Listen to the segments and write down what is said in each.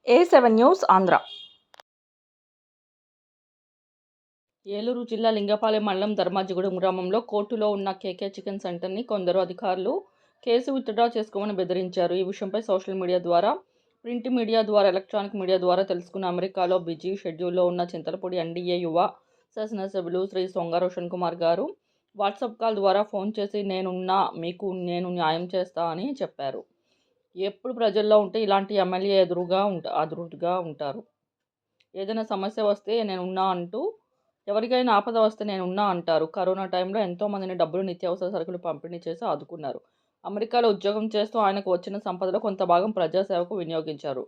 A7 news Andhra. Eluru జిల్లా లింగపాలెం మండలం ధర్మాజిగూడెం గ్రామంలో కోర్టులో ఉన్న కేకే చికెన్ సెంటర్ని కొందరు అధికారులు కేసు విత్డ్రా చేసుకోమని బెదిరించారు. ఈ విషయంపై సోషల్ మీడియా ద్వారా, ప్రింట్ మీడియా ద్వారా, ఎలక్ట్రానిక్ మీడియా ద్వారా తెలుసుకున్న అమెరికాలో బిజీ షెడ్యూల్లో ఉన్న చింతలపూడి ఎన్డీఏ యువ శాసనసభ్యులు శ్రీ సొంగ రోషన్ కుమార్ గారు వాట్సాప్ కాల్ ద్వారా ఫోన్ చేసి నేనున్నా, మీకు నేను న్యాయం చేస్తా అని చెప్పారు. ఎప్పుడు ప్రజల్లో ఉంటే ఇలాంటి ఎమ్మెల్యే ఎదురుగా ఉంటారు. ఏదైనా సమస్య వస్తే నేనున్నా అంటూ, ఎవరికైనా ఆపద వస్తే నేనున్నా అంటారు. కరోనా టైంలో ఎంతోమందిని డబ్బులు, నిత్యావసర సరుకులు పంపిణీ చేసి ఆదుకున్నారు. అమెరికాలో ఉద్యోగం చేస్తూ ఆయనకు వచ్చిన సంపదలో కొంత భాగం ప్రజాసేవకు వినియోగించారు.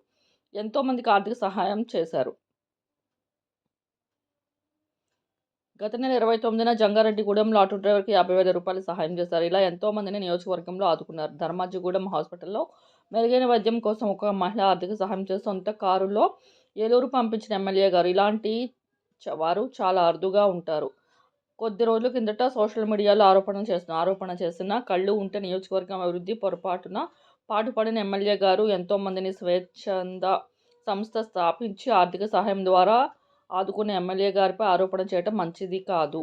ఎంతోమందికి ఆర్థిక సహాయం చేశారు. గత నెల 29న జంగారెడ్డిగూడెంలో ఆటో డ్రైవర్కి 50,000 రూపాయలు సహాయం చేశారు. ఇలా ఎంతోమందిని నియోజకవర్గంలో ఆదుకున్నారు. ధర్మాజిగూడెం హాస్పిటల్లో మెరుగైన వైద్యం కోసం ఒక మహిళ ఆర్థిక సహాయం చేసి సొంత కారులో ఏలూరు పంపించిన ఎమ్మెల్యే గారు. ఇలాంటి వారు చాలా అరుదుగా ఉంటారు. కొద్ది రోజుల కిందట సోషల్ మీడియాలో ఆరోపణ చేసిన కళ్ళు ఉంటే నియోజకవర్గం అభివృద్ధి పొరపాటున పాటుపడిన ఎమ్మెల్యే గారు ఎంతోమందిని స్వచ్ఛంద సంస్థ స్థాపించి ఆర్థిక సహాయం ద్వారా ఆదుకునే ఎమ్మెల్యే గారిపై ఆరోపణ చేయడం మంచిది కాదు.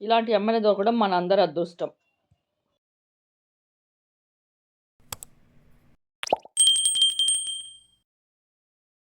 ఇలాంటి ఎమ్మెల్యే దొరకడం మనందరి అదృష్టం.